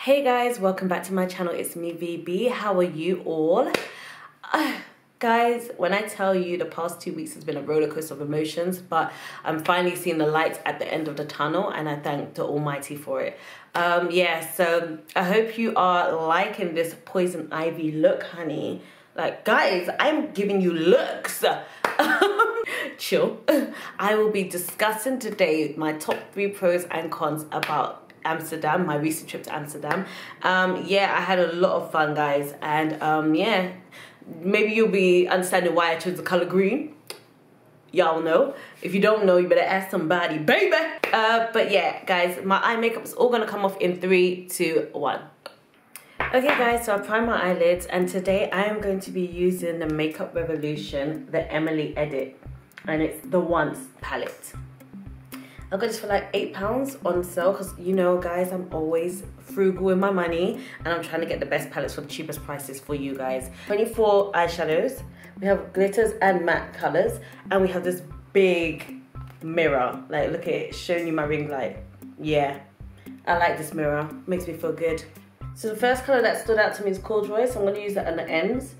Hey guys, welcome back to my channel. It's me, VB. How are you all? Guys, when I tell you the past 2 weeks has been a roller coaster of emotions, but I'm finally seeing the light at the end of the tunnel and I thank the Almighty for it. Yeah, so I hope you are liking this poison ivy look, honey. Like, guys, I'm giving you looks. Chill. I will be discussing today my top 3 pros and cons about Amsterdam, my recent trip to Amsterdam. Yeah, I had a lot of fun, guys, and yeah, maybe you'll be understanding why I chose the color green. Y'all know. If you don't know, you better ask somebody, baby. But yeah, guys, my eye makeup is all gonna come off in 3, 2, 1. Okay guys, so I primed my eyelids and today I am going to be using the Makeup Revolution, the Emily Edit, and it's the Once palette. I got this for like £8 on sale because, you know, guys, I'm always frugal with my money and I'm trying to get the best palettes for the cheapest prices for you guys. 24 eyeshadows, we have glitters and matte colors, and we have this big mirror. Like, look at it, showing you my ring light. Yeah, I like this mirror, makes me feel good. So the first color that stood out to me is Corduroy, so I'm going to use that on the ends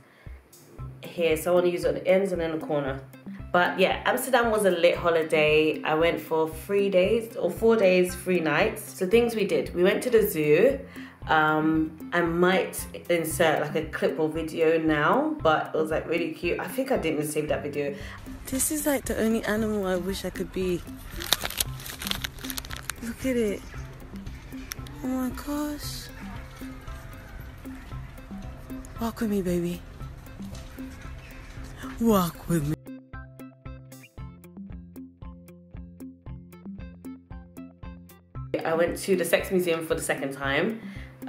here. So I want to use it on the ends and in the corner. But yeah, Amsterdam was a lit holiday. I went for 3 days, or 4 days, 3 nights. So things we did, we went to the zoo. I might insert like a clip or video now, but it was like really cute. I think I didn't even save that video. This is like the only animal I wish I could be. Look at it. Oh my gosh. Walk with me, baby. Walk with me. I went to the Sex Museum for the second time.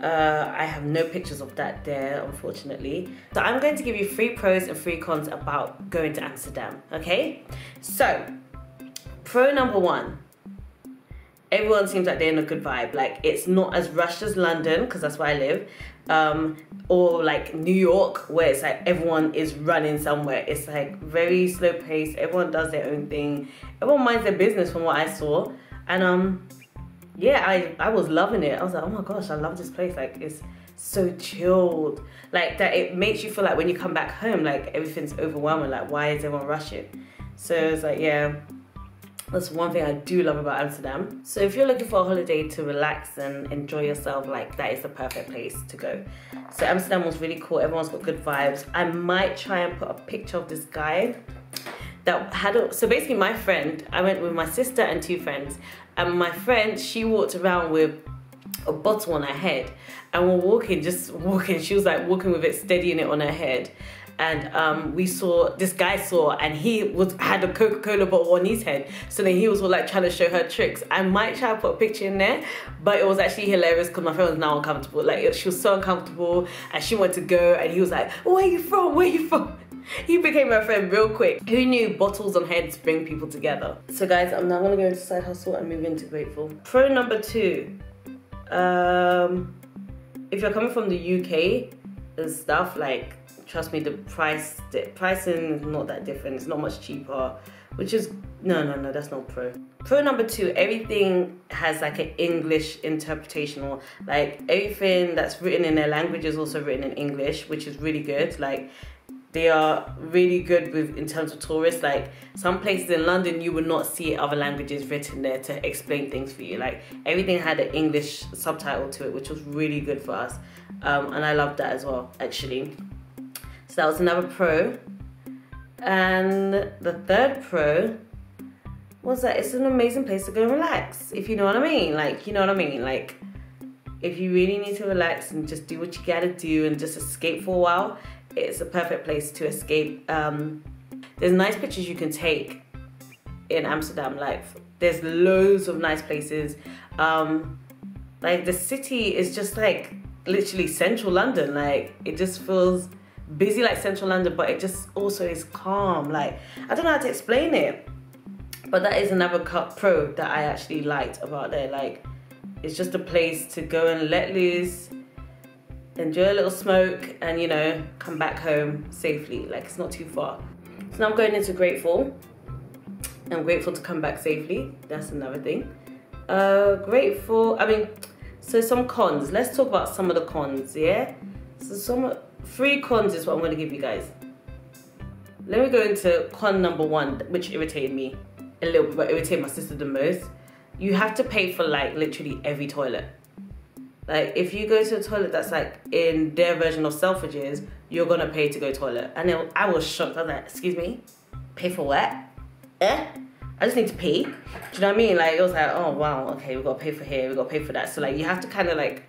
I have no pictures of that there, unfortunately. So I'm going to give you 3 pros and 3 cons about going to Amsterdam, okay? So, pro number 1. Everyone seems like they're in a good vibe. Like, it's not as rushed as London, because that's where I live. Or like New York, where it's like everyone is running somewhere. It's like very slow paced. Everyone does their own thing. Everyone minds their business from what I saw. And yeah, I was loving it. I was like, oh my gosh, I love this place. Like, it's so chilled. Like, that it makes you feel like when you come back home, like everything's overwhelming. Like, why is everyone rushing? So it's like, yeah, that's one thing I do love about Amsterdam. So if you're looking for a holiday to relax and enjoy yourself, like, that is the perfect place to go. So Amsterdam was really cool. Everyone's got good vibes. I might try and put a picture of this guy that had so basically my friend, I went with my sister and 2 friends, and my friend, she walked around with a bottle on her head, and we're walking, just walking. She was like walking with it, steadying it on her head. And we saw, this guy saw, and he had a Coca-Cola bottle on his head. So then he was all like trying to show her tricks. I might try to put a picture in there, but it was actually hilarious because my friend was now uncomfortable. Like, she was so uncomfortable and she wanted to go, and he was like, where are you from? Where are you from? He became my friend real quick. Who knew bottles on heads bring people together? So guys, I'm now gonna go into side hustle and move into Grateful. Pro number 2. If you're coming from the UK and stuff, like, trust me, the pricing is not that different. It's not much cheaper, which is, no, that's not pro. Pro number 2, everything has like an English interpretation, or like everything that's written in their language is also written in English, which is really good. Like, they are really good with, in terms of tourists. Like, some places in London, you would not see other languages written there to explain things for you. Like, everything had an English subtitle to it, which was really good for us. And I loved that as well, actually. So that was another pro. And the 3rd pro was that it's an amazing place to go and relax, if you know what I mean. Like, you know what I mean? Like, if you really need to relax and just do what you gotta do and just escape for a while, it's a perfect place to escape. There's nice pictures you can take in Amsterdam. Like, there's loads of nice places. Like, the city is just like literally central London. Like, it just feels busy like central London, but it just also is calm. Like, I don't know how to explain it, but that is another pro that I actually liked about there. Like, it's just a place to go and let loose, enjoy a little smoke, and, you know, come back home safely. Like, it's not too far. So now I'm going into Grateful. I'm grateful to come back safely. That's another thing. Grateful, I mean, So some cons. Let's talk about some of the cons, yeah? So 3 cons is what I'm gonna give you guys. Let me go into con number 1, which irritated me a little bit, but irritated my sister the most. You have to pay for like literally every toilet. Like if you go to a toilet that's like in their version of Selfridges, you're gonna pay to go toilet. And then I was shocked. I was like, excuse me, pay for what? I just need to pay. Do you know what I mean? Like it was like, oh wow, okay, we gotta pay for here, we gotta pay for that. So like you have to kind of like,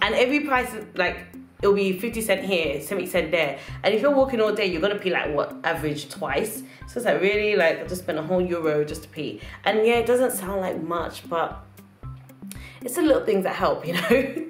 and every price is like, it'll be 50 cent here, 70 cent there. And if you're walking all day, you're gonna pay like what, average twice. So it's like really like, I just spent a whole euro just to pee. And yeah, it doesn't sound like much, but it's the little things that help, you know?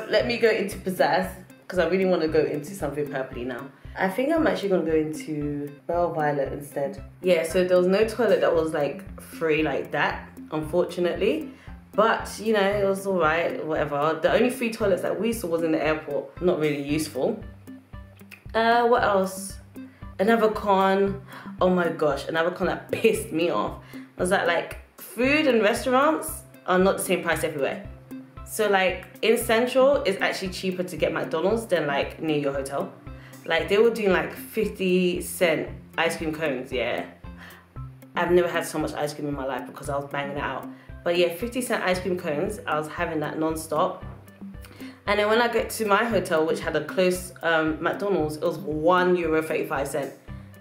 Let me go into pizzazz, because I really want to go into something purpley now. I think I'm actually going to go into Bell Violet instead. Yeah, so there was no toilet that was like free like that, unfortunately. But, you know, it was alright, whatever. The only free toilets that we saw was in the airport. Not really useful. What else? Another con. Oh my gosh, another con that pissed me off was that like food and restaurants are not the same price everywhere. So like in Central, it's actually cheaper to get McDonald's than like near your hotel. Like they were doing like 50-cent ice cream cones, yeah. I've never had so much ice cream in my life because I was banging it out. But yeah, 50-cent ice cream cones, I was having that non-stop. And then when I get to my hotel, which had a close McDonald's, it was €1.35.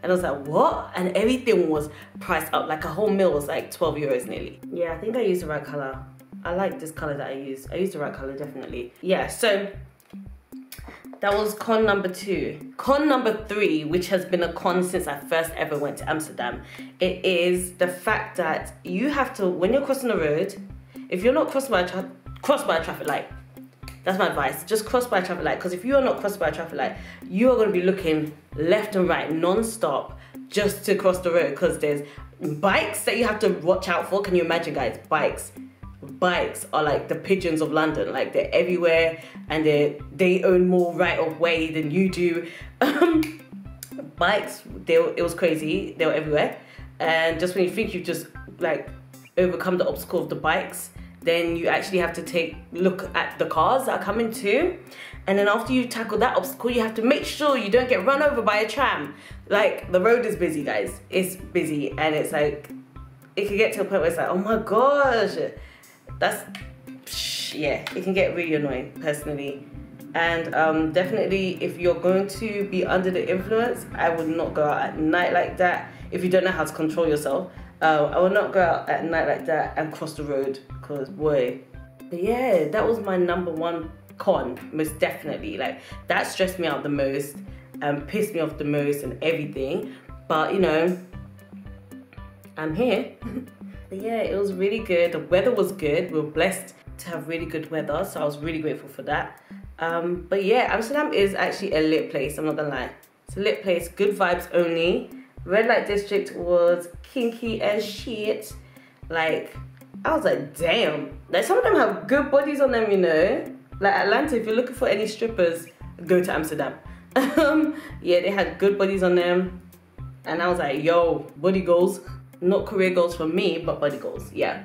And I was like, what? And everything was priced up. Like a whole meal was like 12 euros nearly. Yeah, I think I used the right color. I like this color that I used. I used the right color, definitely. Yeah, so that was con number 2. Con number 3, which has been a con since I first ever went to Amsterdam, it is the fact that you have to, when you're crossing the road, if you're not crossed by a traffic light. That's my advice. Just cross by a traffic light. Because if you are not crossed by a traffic light, you are going to be looking left and right non-stop just to cross the road. Because there's bikes that you have to watch out for. Can you imagine, guys? Bikes are like the pigeons of London. Like they're everywhere, and they own more right of way than you do. Bikes, it was crazy. They were everywhere. And just when you think you've just like overcome the obstacle of the bikes, then you actually have to look at the cars that are coming too. And then after you tackle that obstacle, you have to make sure you don't get run over by a tram. Like, the road is busy, guys. It's busy, and it's like, it can get to a point where it's like, oh my gosh. Yeah, it can get really annoying, personally. And definitely, if you're going to be under the influence, I would not go out at night like that. If you don't know how to control yourself, I would not go out at night like that and cross the road, because boy. But yeah, that was my number 1 con, most definitely. Like, that stressed me out the most and pissed me off the most and everything. But you know, I'm here. But yeah, it was really good. The weather was good. We were blessed to have really good weather, so I was really grateful for that. But yeah, Amsterdam is actually a lit place, I'm not gonna lie. It's a lit place, good vibes only. Red light district was kinky as shit. Like, I was like, damn. Like, some of them have good bodies on them, you know. Like Atlanta, if you're looking for any strippers, go to Amsterdam. Yeah, they had good bodies on them. And I was like, yo, body goals. Not career goals for me, but body goals, yeah.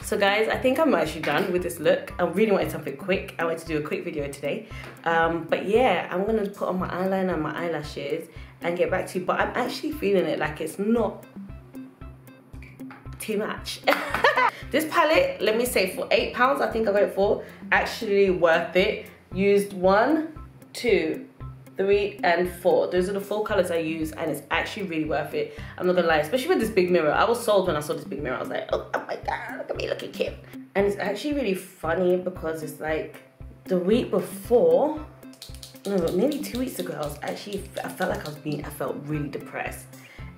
So guys, I think I'm actually done with this look. I really wanted something quick. I wanted to do a quick video today. But yeah, I'm gonna put on my eyeliner and my eyelashes and get back to you. But I'm actually feeling it, like it's not too much. This palette, let me say, for £8, I think I got it for, actually worth it. Used 1, 2, 3 and 4. Those are the 4 colors I use, and it's actually really worth it. I'm not gonna lie, especially with this big mirror. I was sold when I saw this big mirror. I was like, oh my god, look at me looking cute. And it's actually really funny because it's like the week before, no, nearly 2 weeks ago, I felt like I felt really depressed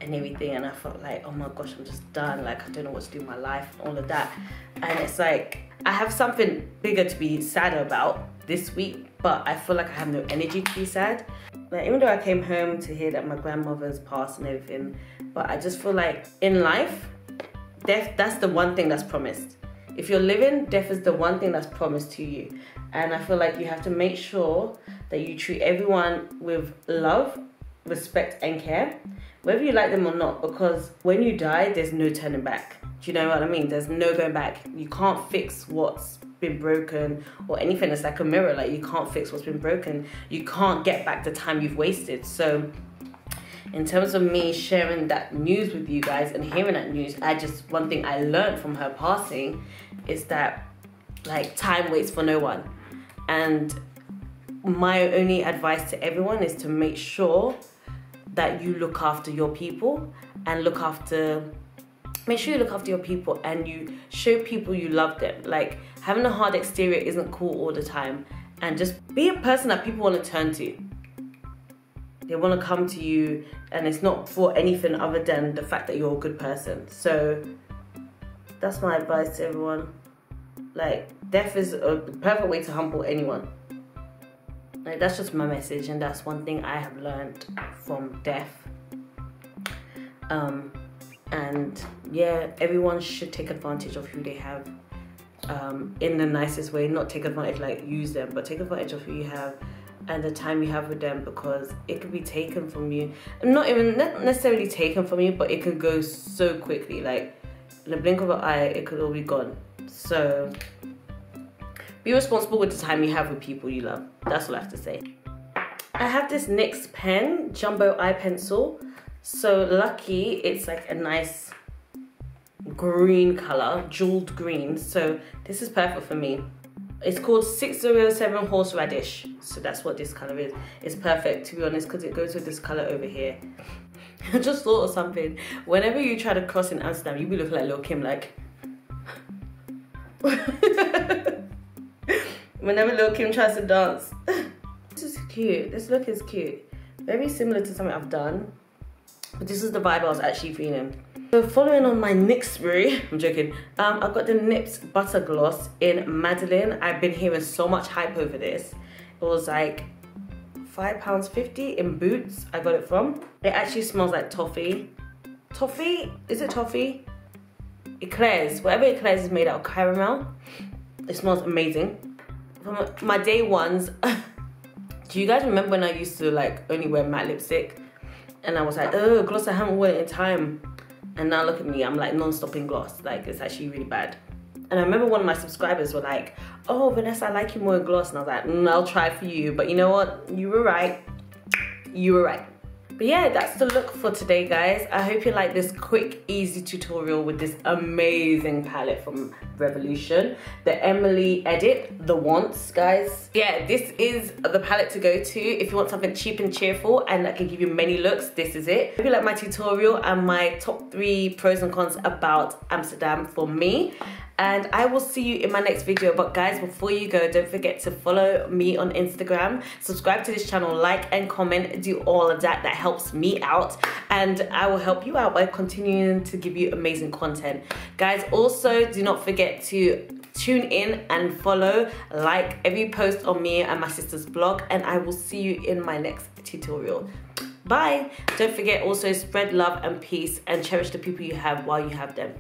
and everything, and I felt like, oh my gosh, I'm just done. Like, I don't know what to do with my life and all of that. And it's like, I have something bigger to be sad about this week, but I feel like I have no energy to be sad. Like, even though I came home to hear that my grandmother's passed and everything, but I just feel like in life, death, that's the one thing that's promised. If you're living, death is the one thing that's promised to you. And I feel like you have to make sure that you treat everyone with love, respect and care, whether you like them or not, because when you die, there's no turning back. Do you know what I mean? There's no going back. You can't fix what's been broken or anything. It's like a mirror. Like, you can't fix what's been broken. You can't get back the time you've wasted. So in terms of me sharing that news with you guys and hearing that news, one thing I learned from her passing is that, like, time waits for no one. And my only advice to everyone is to make sure that you look after your people and make sure you look after your people and you show people you love them. Like, having a hard exterior isn't cool all the time. And just be a person that people want to turn to. They want to come to you, and it's not for anything other than the fact that you're a good person. So that's my advice to everyone. Like, death is a perfect way to humble anyone. Like, that's just my message, and that's one thing I have learned from death. And yeah, everyone should take advantage of who they have, in the nicest way. Not take advantage, like use them, but take advantage of who you have and the time you have with them, because it could be taken from you. Not necessarily taken from you, but it can go so quickly. Like, in the blink of an eye, it could all be gone. So be responsible with the time you have with people you love. That's all I have to say. I have this NYX pen, Jumbo Eye Pencil. So lucky, it's like a nice green color, jeweled green. So this is perfect for me. It's called 607 Horseradish. So that's what this color is. It's perfect, to be honest, because it goes with this color over here. I just thought of something. Whenever you try to cross in Amsterdam, you be looking like Lil' Kim, like. Whenever Lil' Kim tries to dance. This is cute. This look is cute. Very similar to something I've done. But this is the vibe I was actually feeling. So following on my NYX spree, I'm joking, I've got the NYX Butter Gloss in Madeline. I've been hearing so much hype over this. It was like £5.50 in Boots I got it from. It actually smells like toffee. Toffee? Is it toffee? Eclairs. Whatever eclairs is made out of caramel. It smells amazing. From my day ones, do you guys remember when I used to like only wear matte lipstick? And I was like, oh, gloss, I haven't worn it in time. And now look at me, I'm like non-stop in gloss. Like, it's actually really bad. And I remember one of my subscribers were like, oh, Vanessa, I like you more in gloss. And I was like, I'll try for you. But you know what? You were right. You were right. But yeah, that's the look for today, guys. I hope you like this quick, easy tutorial with this amazing palette from Revolution. The Emily Edit, the Wants, guys. Yeah, this is the palette to go to. If you want something cheap and cheerful and that can give you many looks, this is it. Hope you like my tutorial and my top 3 pros and cons about Amsterdam for me. And I will see you in my next video. But guys, before you go, don't forget to follow me on Instagram, subscribe to this channel, like and comment, do all of that. That helps me out, and I will help you out by continuing to give you amazing content. Guys, also do not forget to tune in and follow, like every post on me and my sister's blog, and I will see you in my next tutorial. Bye. Don't forget, also spread love and peace and cherish the people you have while you have them.